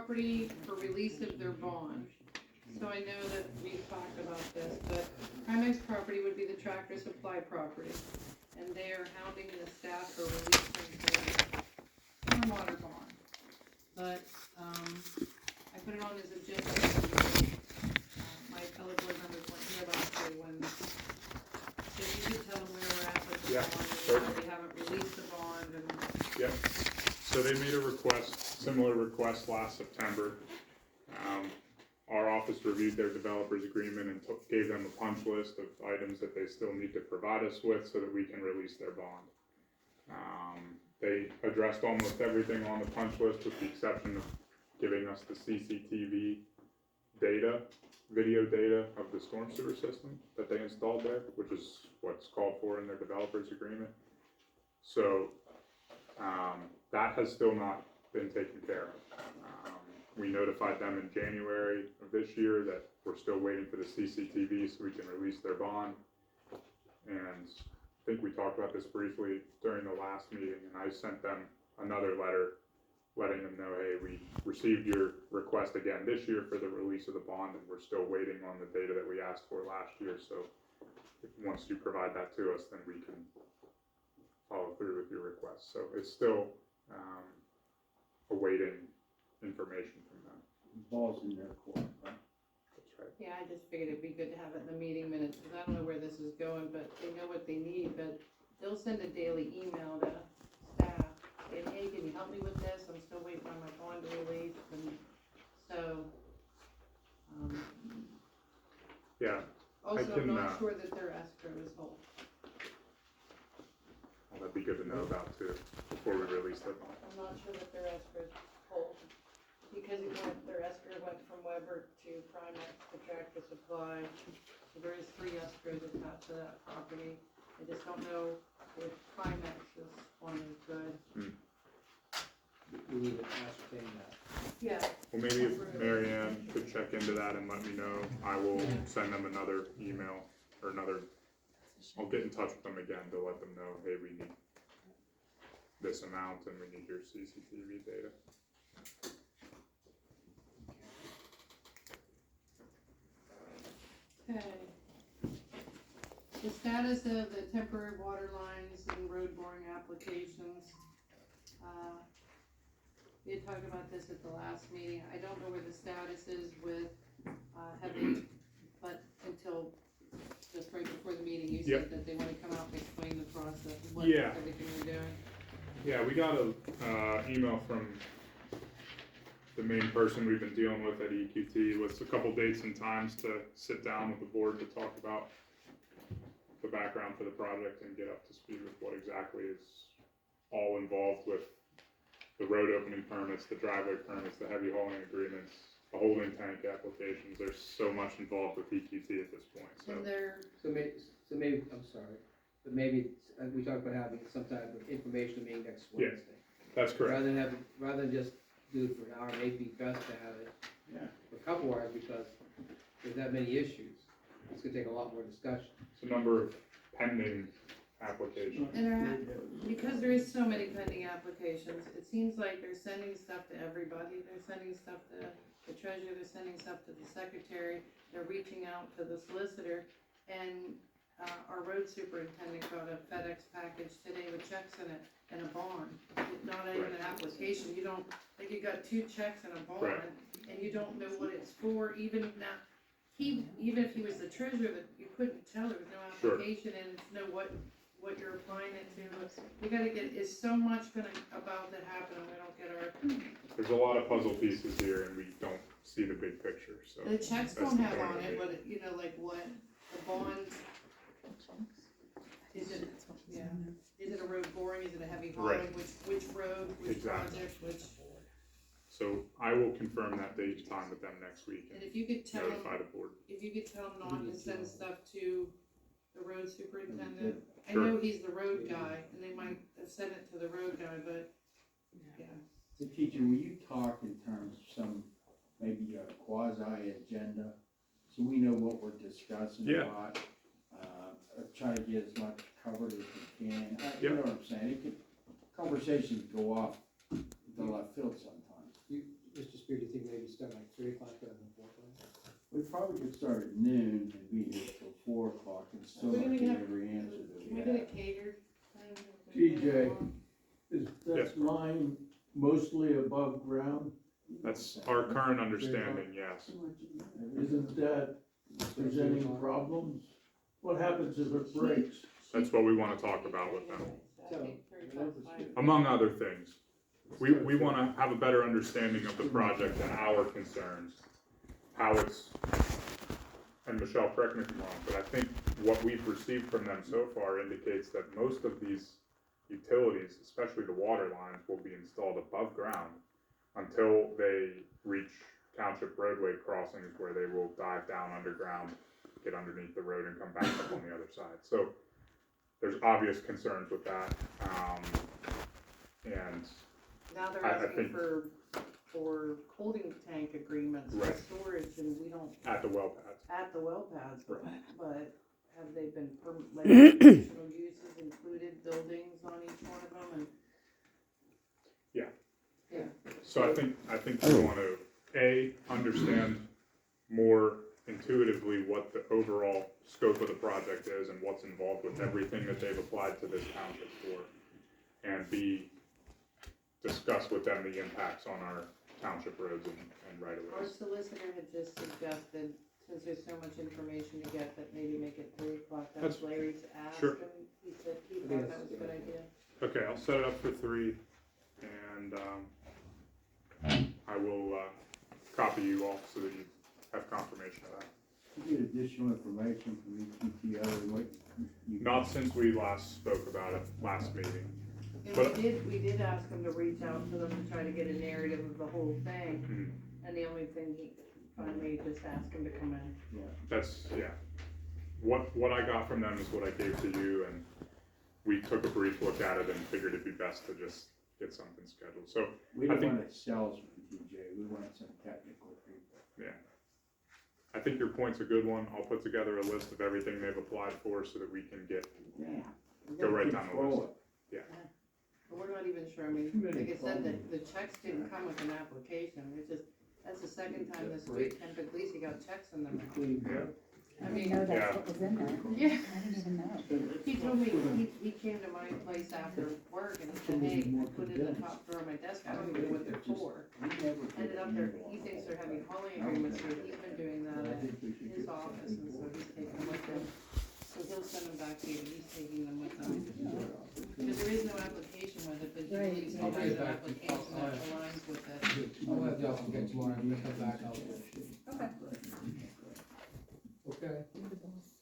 property for release of their bond. So I know that we've talked about this, but Primex property would be the Tractor Supply property. And they are hounding the staff for releasing their stormwater bond. But, I put it on as agenda. My fellow board members weren't here last year when, if you could tell them where we're at with the Yeah, bond, and certainly. why we haven't released the bond and. Yep. So they made a request, similar request last September. Our office reviewed their developer's agreement and gave them a punch list of items that they still need to provide us with so that we can release their bond. They addressed almost everything on the punch list with the exception of giving us the CCTV data, video data of the storm sewer system that they installed there, which is what's called for in their developer's agreement. So that has still not been taken care of. We notified them in January of this year that we're still waiting for the CCTV so we can release their bond. And I think we talked about this briefly during the last meeting, and I sent them another letter letting them know, hey, we received your request again this year for the release of the bond, and we're still waiting on the data that we asked for last year. So once you provide that to us, then we can follow through with your request. So it's still awaiting information from them. Balls in their court, right? That's right. Yeah, I just figured it'd be good to have it in the meeting minutes, because I don't know where this is going, but they know what they need, but they'll send a daily email to staff, saying, hey, can you help me with this, I'm still waiting on my bond to release, and so, Yeah, also, can, I'm not sure that their escrow is whole. well, that'd be good to know about too, before we release their bond. I'm not sure that their escrow is whole, because their escrow went from Weber to Primex to Tractor Supply, so there is 3 escrows attached to that property. I just don't know if Primex's one is good. We need to ascertain that. Yeah. Well, maybe if Mary Ann could check into that and let me know, I will send them another email or I'll get in touch with them again to let them know, hey, we need this amount and we need your CCTV data. Okay. The status of the temporary water lines and road boring applications. We had talked about this at the last meeting. I don't know where the status is with, but until just right before the meeting, you said that they wanna come out and explain the process, what Yeah. everything we're doing. Yeah, we got a email from the main person we've been dealing with at EQT with a couple dates and times to sit down with the board to talk about the background for the project and get up to speed with what exactly is all involved with the road opening permits, the driveway permits, the heavy hauling agreements, the holding tank applications. There's so much involved with EQT at this point, so. And they're, So maybe, I'm sorry, but maybe, we talked about having some type of information meeting next Yeah. Wednesday. That's correct. Rather than just do it for an hour, maybe best to have it for a couple hours, because there's that many issues. It's gonna take a lot more discussion. It's a number of pending applications. because there is so many pending applications, it seems like they're sending stuff to everybody. They're sending stuff to the treasurer, they're sending stuff to the secretary, they're reaching out to the solicitor, and our road superintendent got a FedEx package today with checks in it and a bond. Not even an application, you don't, like you got 2 checks and a bond, Right. and you don't know what it's for, even now. Even if he was the treasurer, that you couldn't tell, there was no Sure. application and to know what you're applying it to. We gotta is so much about to happen, and we don't get our, There's a lot of puzzle pieces here and we don't see the big picture, so. the checks that's don't the have point on of it, what, you know, like what, the bond, is it, yeah, is it a road boring, is it a heavy hauling, Right. which road, which Exactly. project, which, So I will confirm that date and time with them next week and and if you could tell them, notify the board. if you could tell him not to send stuff to the road superintendent. I Sure. know he's the road guy, and they might have sent it to the road guy, but, yeah. So teacher, will you talk in terms of some, maybe a quasi-agenda, so we know what we're discussing Yeah. about? Try to get as much covered as we can. You Yep. know what I'm saying? Conversations go off the left field sometimes. Mr. Spear, do you think start like 3 o'clock rather than 4 o'clock? We probably could start at noon and be here till 4 o'clock and still We're not gonna get have- every answer that Can we we get a have. catered thing? TJ. Is Yes. that line mostly above ground? That's our current understanding, yes. Isn't that presenting problems? What happens if it breaks? That's what we wanna talk about with them, I think 35. among other things. We wanna have a better understanding of the project and our concerns, how it's, and Michelle, correct me if I'm wrong, but I think what we've received from them so far indicates that most of these utilities, especially the water lines, will be installed above ground until they reach township roadway crossings where they will dive down underground, get underneath the road and come back up on the other side. So there's obvious concerns with that, and Now they're I asking think- for holding tank agreements for Right. storage, and we don't, at the well pads. at the well pads, but have they been like, additional uses included, buildings on each one of them, and? Yeah. Yeah, So I think we want to, A, understand more intuitively what the overall scope of the project is and what's involved with everything that they've applied to this township for. And B, discuss with them the impacts on our township roads and right of our ways. solicitor had just suggested, since there's so much information to get, that maybe make it 3 o'clock, that That's- was Larry's ask, sure. and he said he I think thought that that's was a a good good idea. Okay, I'll set it up for 3, and I will copy you all so that you have confirmation of that. You get additional information from ETTO and what you. Not since we last spoke about it last meeting. And But- we did ask him to reach out to them to try to get a narrative of the whole thing, Mhm. and the only thing he finally just asked him to come in. That's, yeah. What I got from them is what I gave to you, and we took a brief look at it and figured it'd be best to just get something scheduled. So, We I don't think- want a salesman, TJ, we want some technical people. I think your point's a good one. I'll put together a list of everything they've applied for so that we can get, go right down the Control list. But we're not even sure, I mean, Too many like I said, problems. the checks didn't come with an application, it's just, that's the second time this week, Ken Puglisi got checks in the mail. Yeah. I I mean, didn't know yeah. that's what was in there. yeah, I didn't even know. he told me, he came to my place after work and he said, hey, I put it in the top drawer of my desk, I don't even know what they're for. Ended up there, he thinks they're having hauling agreements, so he's been doing that at his office, and so he's taking them with him. So he'll send them back to you, but he's taking them with him. Because there is no application with it, but Right. usually I'll has get an back. application that aligns with it. I'll have Delphin get tomorrow, I'm gonna come back out. Okay. Okay. You're the boss.